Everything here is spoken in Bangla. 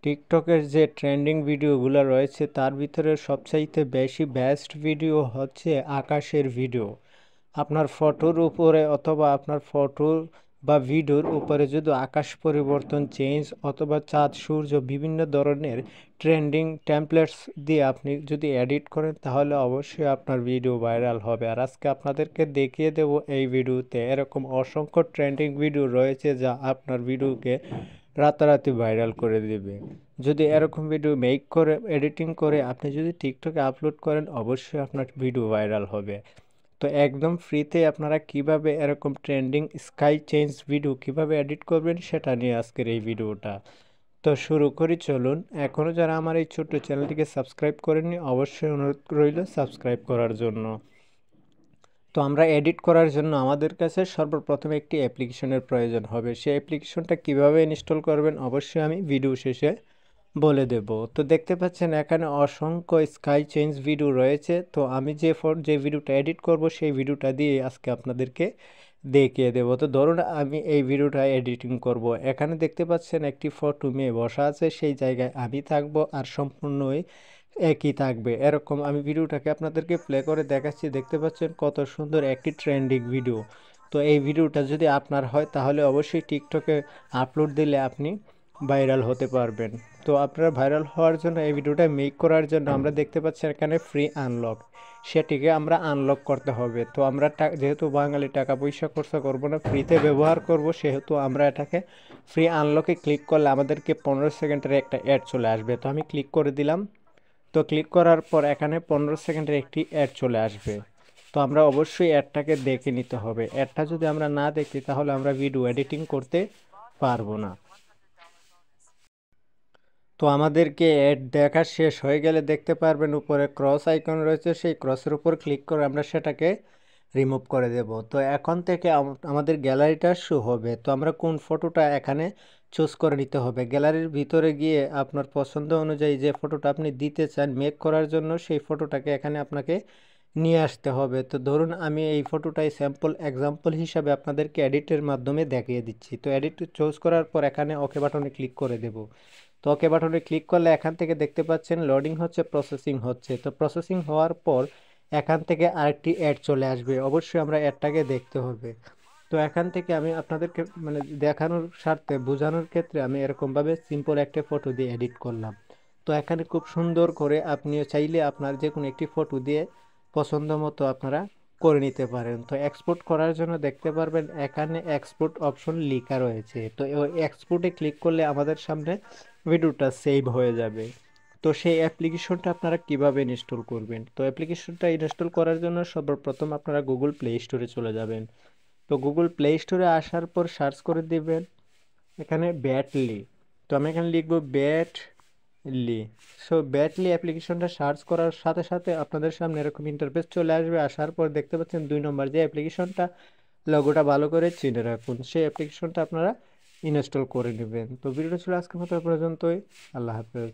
টিকটকের যে ট্রেন্ডিং ভিডিওগুলো রয়েছে তার ভিতরে সবচাইতে বেশি বেস্ট ভিডিও হচ্ছে আকাশের ভিডিও। আপনার ফটোর উপরে অথবা আপনার ফটো বা ভিডিওর উপরে যদি আকাশ পরিবর্তন চেঞ্জ অথবা চাঁদ সূর্য বিভিন্ন ধরনের ট্রেন্ডিং টেমপ্লেটস দিয়ে আপনি যদি এডিট করেন তাহলে অবশ্যই আপনার ভিডিও ভাইরাল হবে। আর আজকে আপনাদেরকে দেখিয়ে দেব এই ভিডিওতে এরকম অসংখ্য ট্রেন্ডিং ভিডিও রয়েছে যা আপনার ভিডিওকে রাতারাতি ভাইরাল করে দিবে। যদি এরকম ভিডিও মেক করে এডিটিং করে আপনি যদি টিকটকে আপলোড করেন অবশ্যই আপনার ভিডিও ভাইরাল হবে। তো একদম ফ্রিতে আপনারা কিভাবে এরকম ট্রেন্ডিং স্কাই চেঞ্জ ভিডিও কিভাবে এডিট করবেন সেটা নিয়ে আজকের এই ভিডিওটা। তো শুরু করি, চলুন। এখনও যারা আমার এই ছোট্ট চ্যানেলটিকে সাবস্ক্রাইব করেননি অবশ্যই অনুরোধ রইল সাবস্ক্রাইব করার জন্য। তো আমরা এডিট করার জন্য আমাদের কাছে সর্বপ্রথমে একটি অ্যাপ্লিকেশনের প্রয়োজন হবে। সেই অ্যাপ্লিকেশনটা কিভাবে ইনস্টল করবেন অবশ্যই আমি ভিডিও শেষে বলে দেব। তো দেখতে পাচ্ছেন এখানে অসংখ্য স্কাই চেঞ্জ ভিডিও রয়েছে। তো আমি যে ভিডিওটা এডিট করব সেই ভিডিওটা দিয়ে আজকে আপনাদেরকে দেখিয়ে দেব। তো ধরুন আমি এই ভিডিওটা এডিটিং করব। এখানে দেখতে পাচ্ছেন একটি ফটো মেয়ে বসা আছে, সেই জায়গায় আমি থাকব আর সম্পূর্ণই একই থাকবে। এরকম আমি ভিডিওটাকে আপনাদেরকে প্লে করে দেখাচ্ছি। দেখতে পাচ্ছেন কত সুন্দর একটি ট্রেন্ডিং ভিডিও। তো এই ভিডিওটা যদি আপনার হয় তাহলে অবশ্যই টিকটকে আপলোড দিলে আপনি ভাইরাল হতে পারবেন। তো আপনারা ভাইরাল হওয়ার জন্য এই ভিডিওটা মেক করার জন্য আমরা দেখতে পাচ্ছি এখানে ফ্রি আনলক, সেটিকে আমরা আনলক করতে হবে। তো আমরা যেহেতু বাঙালি টাকা পয়সা খরচা করব না, ফ্রিতে ব্যবহার করব, সেহেতু আমরা এটাকে ফ্রি আনলকে ক্লিক করলে আমাদেরকে 15 সেকেন্ডের একটা অ্যাড চলে আসবে। তো আমি ক্লিক করে দিলাম। তো ক্লিক করার পর এখানে 15 সেকেন্ডের একটি অ্যাড চলে আসবে। তো আমরা অবশ্যই অ্যাডটাকে দেখে নিতে হবে। অ্যাডটা যদি আমরা না দেখি তাহলে আমরা ভিডিও এডিটিং করতে পারবো না। তো আমাদেরকে অ্যাড দেখা শেষ হয়ে গেলে দেখতে পারবেন উপরে ক্রস আইকন রয়েছে, সেই ক্রসের উপর ক্লিক করে আমরা সেটাকে রিমুভ করে দেব। তো এখন থেকে আমাদের গ্যালারিটা শো হবে। তো আমরা কোন ফটোটা এখানে চুজ করে নিতে হবে। গ্যালারির ভিতরে গিয়ে আপনার পছন্দ অনুযায়ী যে ফটোটা আপনি দিতে চান মেক করার জন্য সেই ফটোটাকে এখানে আপনাকে নিয়ে আসতে হবে। তো ধরুন আমি এই ফটোটাই স্যাম্পল এক্সাম্পল হিসাবে আপনাদেরকে এডিটের মাধ্যমে দেখিয়ে দিচ্ছি। তো এডিট চুজ করার পর এখানে ওকে বাটনে ক্লিক করে দেব। তো ওকে বাটনে ক্লিক করলে এখান থেকে দেখতে পাচ্ছেন লোডিং হচ্ছে, প্রসেসিং হচ্ছে। তো প্রসেসিং হওয়ার পর এখান থেকে আরেকটি অ্যাড চলে আসবে। অবশ্যই আমরা অ্যাডটাকে দেখতে হবে। তো এখান থেকে আমি আপনাদেরকে মানে দেখানোর স্বার্থে বোঝানোর ক্ষেত্রে আমি এরকমভাবে সিম্পল একটা ফটো দিয়ে এডিট করলাম। তো এখানে খুব সুন্দর করে আপনিও চাইলে আপনার যে কোনো একটি ফটো দিয়ে পছন্দ মতো আপনারা করে নিতে পারেন। তো এক্সপোর্ট করার জন্য দেখতে পারবেন এখানে এক্সপোর্ট অপশন লেখা রয়েছে। তো ওই এক্সপোর্টে ক্লিক করলে আমাদের সামনে ভিডিওটা সেভ হয়ে যাবে। তো সেই অ্যাপ্লিকেশনটা আপনারা কিভাবে ইনস্টল করবেন। তো অ্যাপ্লিকেশনটা ইনস্টল করার জন্য সর্বপ্রথম আপনারা গুগল প্লে স্টোরে চলে যাবেন। তো গুগল প্লে স্টোরে আসার পর সার্চ করে দিবেন এখানে ব্যাটলি। তো আমি এখানে লিখব ব্যাটলি। সো ব্যাটলি অ্যাপ্লিকেশনটা সার্চ করার সাথে সাথে আপনাদের সামনে এরকম ইন্টারফেস চলে আসবে। আসার পর দেখতে পাচ্ছেন 2 নম্বর যে অ্যাপ্লিকেশনটা, লোগোটা ভালো করে চিনে রাখুন, সেই অ্যাপ্লিকেশনটা আপনারা ইনস্টল করে নেবেন। তো ভিডিওটা ছিল আজকের মতো পর্যন্তই। আল্লাহ হাফেজ।